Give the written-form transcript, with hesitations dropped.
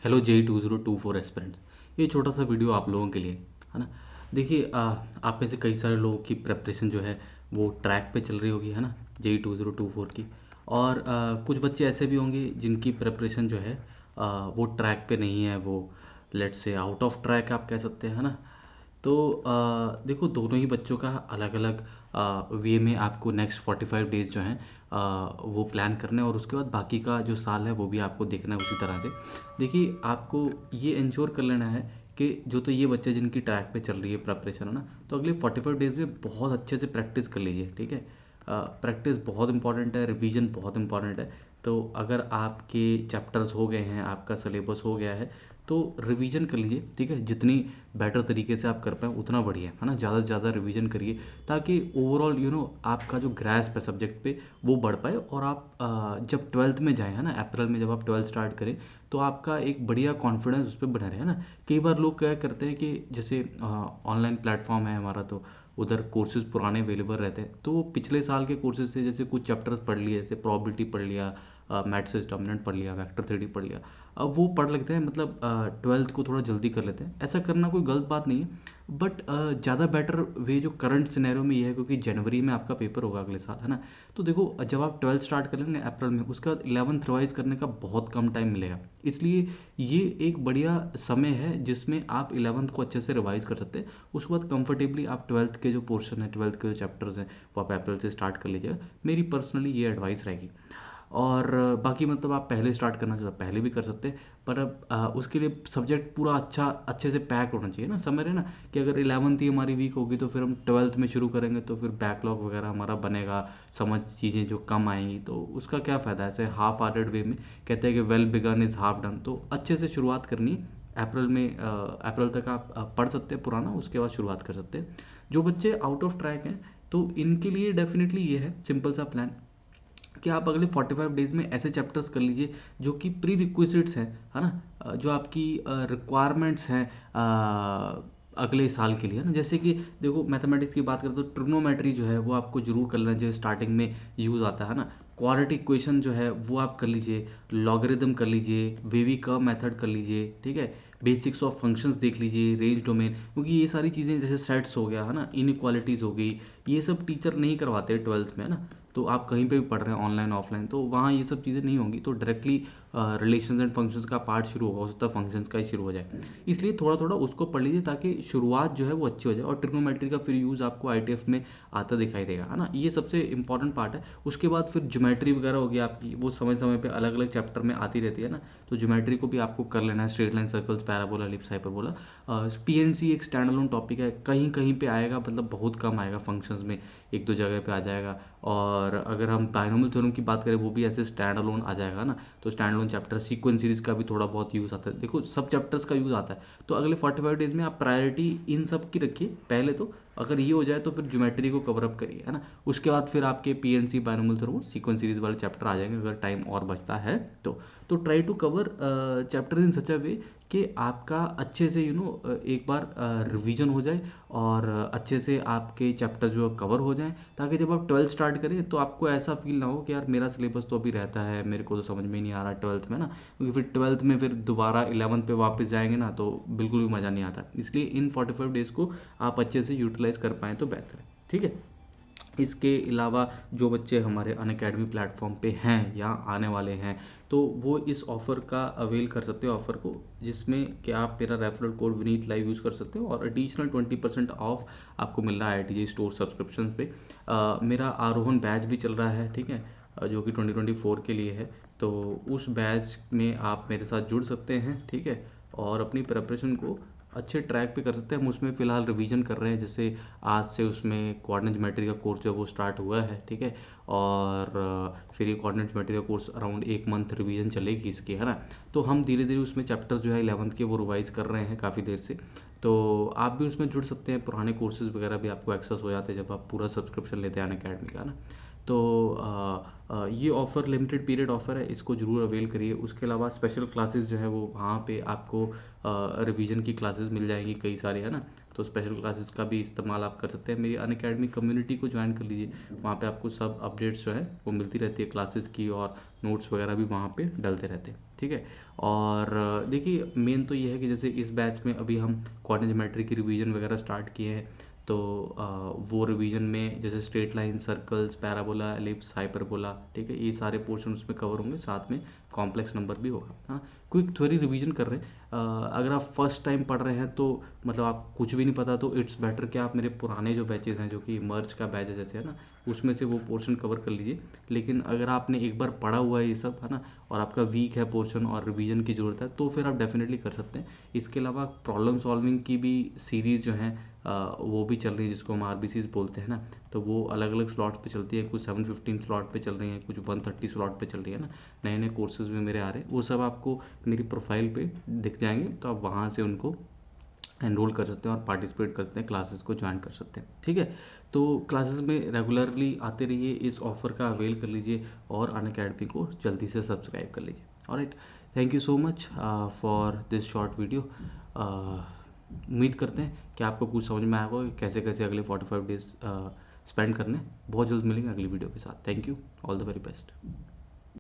Hello J2024 aspirants. ये छोटा सा वीडियो आप लोगों के लिए है ना। देखिए आप में से कई सारे लोगों की प्रेपरेशन जो है वो ट्रैक पे चल रही होगी है ना, J2024 की। और कुछ बच्चे ऐसे भी होंगे जिनकी प्रेपरेशन जो है वो ट्रैक पे नहीं है, वो लेट से आउट ऑफ ट्रैक आप कह सकते हैं, है ना। तो देखो दोनों ही बच्चों का अलग अलग वे में आपको नेक्स्ट 45 डेज़ जो हैं वो प्लान करना है, और उसके बाद बाकी का जो साल है वो भी आपको देखना है उसी तरह से। देखिए आपको ये इंश्योर कर लेना है कि जो तो ये बच्चे जिनकी ट्रैक पे चल रही है प्रेपरेशन है ना, तो अगले 45 डेज़ में बहुत अच्छे से प्रैक्टिस कर लीजिए, ठीक है। प्रैक्टिस बहुत इंपॉर्टेंट है, रिवीजन बहुत इंपॉर्टेंट है। तो अगर आपके चैप्टर्स हो गए हैं, आपका सिलेबस हो गया है, तो रिवीजन कर लीजिए, ठीक है। जितनी बेटर तरीके से आप कर पाएँ उतना बढ़िया है ना। ज़्यादा से ज़्यादा रिवीजन करिए ताकि ओवरऑल आपका जो ग्रैस्प है सब्जेक्ट पे वो बढ़ पाए, और आप जब 12th में जाएँ है ना, अप्रैल में जब आप 12th स्टार्ट करें, तो आपका एक बढ़िया कॉन्फिडेंस उस पर बना रहे, है ना। कई बार लोग क्या करते हैं कि जैसे ऑनलाइन प्लेटफॉर्म है हमारा, तो उधर कोर्सेज पुराने अवेलेबल रहते हैं, तो वो पिछले साल के कोर्सेज से जैसे कुछ चैप्टर्स पढ़ लिए, जैसे प्रोबेबिलिटी पढ़ लिया, मैथ्स डोमिनेंट पढ़ लिया, वेक्टर थ्योरी पढ़ लिया, अब वो पढ़ लेते हैं, मतलब 12th को थोड़ा जल्दी कर लेते हैं। ऐसा करना कोई गलत बात नहीं है, बट ज़्यादा बेटर वे जो करंट सिनेरियो में ये है, क्योंकि जनवरी में आपका पेपर होगा अगले साल, है ना। तो देखो जब आप 12th स्टार्ट कर लेंगे अप्रैल में, उसके बाद 11th रिवाइज करने का बहुत कम टाइम मिलेगा। इसलिए ये एक बढ़िया समय है जिसमें आप 11th को अच्छे से रिवाइज कर सकते हैं। उसके बाद कंफर्टेबली आप 12th के जो पोर्शन है, 12th के जो चैप्टर्स हैं, वो आप अप्रैल से स्टार्ट कर लीजिएगा। मेरी पर्सनली ये एडवाइस रहेगी। और बाकी मतलब आप पहले स्टार्ट करना चाहते हो पहले भी कर सकते हैं, पर अब उसके लिए सब्जेक्ट पूरा अच्छे से पैक होना चाहिए ना। समझ रहे हैं ना कि अगर 11th ही हमारी वीक होगी तो फिर हम 12th में शुरू करेंगे तो फिर बैकलॉग वगैरह हमारा बनेगा, समझ चीज़ें जो कम आएंगी, तो उसका क्या फ़ायदा है। ऐसे हाफ हार्टेड वे में कहते हैं कि well begin is half done, तो अच्छे से शुरुआत करनी है। अप्रैल में अप्रैल तक आप पढ़ सकते हैं पुराना, उसके बाद शुरुआत कर सकते हैं। जो बच्चे आउट ऑफ ट्रैक हैं तो इनके लिए डेफिनेटली ये है सिंपल सा प्लान कि आप अगले 45 डेज़ में ऐसे चैप्टर्स कर लीजिए जो कि प्री रिक्विजिट्स हैं, है ना। जो आपकी रिक्वायरमेंट्स हैं अगले साल के लिए, है ना। जैसे कि देखो मैथमेटिक्स की बात करें तो ट्रिग्नोमेट्री जो है वो आपको जरूर कर लेना चाहिए, स्टार्टिंग में यूज़ आता है ना। क्वाड्रेटिक इक्वेशन जो है वो आप कर लीजिए, लॉगरिदम कर लीजिए, वेवी कर्व मेथड कर लीजिए, ठीक है। बेसिक्स ऑफ फंक्शंस देख लीजिए, रेंज डोमेन, क्योंकि ये सारी चीज़ें जैसे सेट्स हो गया है ना, इनइक्वालिटीज़ हो गई, ये सब टीचर नहीं करवाते 12th में, है ना। तो आप कहीं पे भी पढ़ रहे हैं ऑनलाइन ऑफलाइन, तो वहाँ ये सब चीज़ें नहीं होंगी, तो डायरेक्टली रिलेशंस एंड फंक्शंस का पार्ट शुरू होगा, उसका फंक्शंस का ही शुरू हो जाए। इसलिए थोड़ा थोड़ा उसको पढ़ लीजिए ताकि शुरुआत जो है वो अच्छी हो जाए, और ट्रिग्नोमेट्री का फिर यूज़ आपको आईटीएफ में आता दिखाई देगा, है ना। ये सबसे इंपॉर्टेंट पार्ट है। उसके बाद फिर ज्योमेट्री वगैरह होगी आपकी, वो समय समय पे अलग अलग चैप्टर में आती रहती है ना। तो ज्योमेट्री को भी आपको कर लेना है, straight line, circles, parabola, ellipse, hyperbola. PNC एक स्टैंड अलोन टॉपिक है, कहीं कहीं पे आएगा, मतलब बहुत कम आएगा, फंक्शंस में एक दो जगह पे आ जाएगा। और अगर हम बाइनोमियल थ्योरम की बात करें वो भी ऐसे स्टैंड अलोन आ जाएगा ना। तो stand alone chapter, sequence series का भी थोड़ा बहुत यूज़ आता है, देखो सब चैप्टर्स का यूज़ आता है। तो अगले 45 डेज़ में आप प्रायोरिटी इन सब की रखिए पहले, तो अगर ये हो जाए तो फिर ज्योमेट्री को कवर अप करिए, है ना। उसके बाद फिर आपके PNC, binomial theorem, sequence series वाले चैप्टर आ जाएंगे अगर टाइम और बचता है तो try to cover chapter in such a way कि आपका अच्छे से एक बार रिवीजन हो जाए, और अच्छे से आपके चैप्टर जो कवर हो जाएं, ताकि जब आप 12th स्टार्ट करें तो आपको ऐसा फील ना हो कि यार मेरा सिलेबस तो अभी रहता है, मेरे को तो समझ में ही नहीं आ रहा 12th में ना। क्योंकि फिर 12th में फिर दोबारा 11th पे वापस जाएंगे ना तो बिल्कुल भी मज़ा नहीं आता। इसलिए इन 45 डेज़ को आप अच्छे से यूटिलाइज़ कर पाएँ तो बेहतर है, ठीक है। इसके अलावा जो बच्चे हमारे अनअकैडमी प्लेटफॉर्म पे हैं या आने वाले हैं, तो वो इस ऑफ़र का अवेल कर सकते हो, ऑफ़र को, जिसमें कि आप मेरा referral code Vineet live use कर सकते हो, और एडिशनल 20% ऑफ आपको मिल रहा है IIT JEE स्टोर सब्सक्रिप्शन पे। मेरा आरोहण बैच भी चल रहा है, ठीक है, जो कि 2024 के लिए है। तो उस बैच में आप मेरे साथ जुड़ सकते हैं, ठीक है, और अपनी प्रिपरेशन को अच्छे ट्रैक पे कर सकते हैं। हम उसमें फ़िलहाल रिवीजन कर रहे हैं, जैसे आज से उसमें कोऑर्डिनेट ज्योमेट्री का कोर्स जो है वो स्टार्ट हुआ है, ठीक है। और फिर ये कोऑर्डिनेट ज्योमेट्री का कोर्स अराउंड 1 मंथ रिवीजन चलेगी इसकी, है ना। तो हम धीरे धीरे उसमें चैप्टर्स जो है 11th के वो रिवाइज कर रहे हैं काफ़ी देर से। तो आप भी उसमें जुड़ सकते हैं, पुराने कोर्सेज वगैरह भी आपको एक्सेस हो जाते हैं जब आप पूरा सब्सक्रिप्शन लेते हैं अनअकैडमी का, ना। तो ये ऑफ़र लिमिटेड पीरियड ऑफ़र है, इसको ज़रूर अवेल करिए। उसके अलावा स्पेशल क्लासेस जो है वो वहाँ पे आपको रिवीजन की क्लासेस मिल जाएंगी कई सारी, है ना। तो स्पेशल क्लासेस का भी इस्तेमाल आप कर सकते हैं। मेरी अनअकैडमी कम्युनिटी को ज्वाइन कर लीजिए, वहाँ पे आपको सब अपडेट्स जो है वो मिलती रहती है क्लासेस की, और नोट्स वगैरह भी वहाँ पे डलते रहते हैं, ठीक है। और देखिए मेन तो ये है कि जैसे इस बैच में अभी हम क्वांटम ज्योमेट्री की रिवीजन वगैरह स्टार्ट किए हैं। तो वो रिवीजन में जैसे straight line, circles, parabola, ellipse, hyperbola, ठीक है, ये सारे पोर्शन उसमें कवर होंगे, साथ में कॉम्प्लेक्स नंबर भी होगा। हाँ, क्विक थ्योरी रिवीजन कर रहे हैं। अगर आप फर्स्ट टाइम पढ़ रहे हैं तो मतलब आप कुछ भी नहीं पता, तो इट्स बेटर कि आप मेरे पुराने जो बैचेस हैं, जो कि मर्ज का बैच है जैसे, है ना, उसमें से वो पोर्शन कवर कर लीजिए। लेकिन अगर आपने एक बार पढ़ा हुआ है ये सब, है ना, और आपका वीक है पोर्शन और रिवीजन की ज़रूरत है, तो फिर आप डेफिनेटली कर सकते हैं। इसके अलावा प्रॉब्लम सॉल्विंग की भी सीरीज़ जो है वो भी चल रही है, जिसको हम आरबीसीज बोलते हैं ना। तो वो अलग अलग स्लॉट पे चलती है, कुछ 715 स्लॉट पे चल रही हैं, कुछ 130 स्लॉट पे चल रही है ना। नए नए कोर्सेज भी मेरे आ रहे हैं, वो सब आपको मेरी प्रोफाइल पे दिख जाएंगे, तो आप वहाँ से उनको एनरोल कर सकते हैं और पार्टिसिपेट कर सकते हैं, क्लासेस को ज्वाइन कर सकते हैं, ठीक है। तो क्लासेस में रेगुलरली आते रहिए, इस ऑफ़र का अवेल कर लीजिए, और अनअकैडमी को जल्दी से सब्सक्राइब कर लीजिए। Alright, thank you so much for this short video. उम्मीद करते हैं कि आपको कुछ समझ में आएगा कि कैसे कैसे अगले 45 डेज स्पेंड करने। बहुत जल्द मिलेंगे अगली वीडियो के साथ। Thank you, all the very best.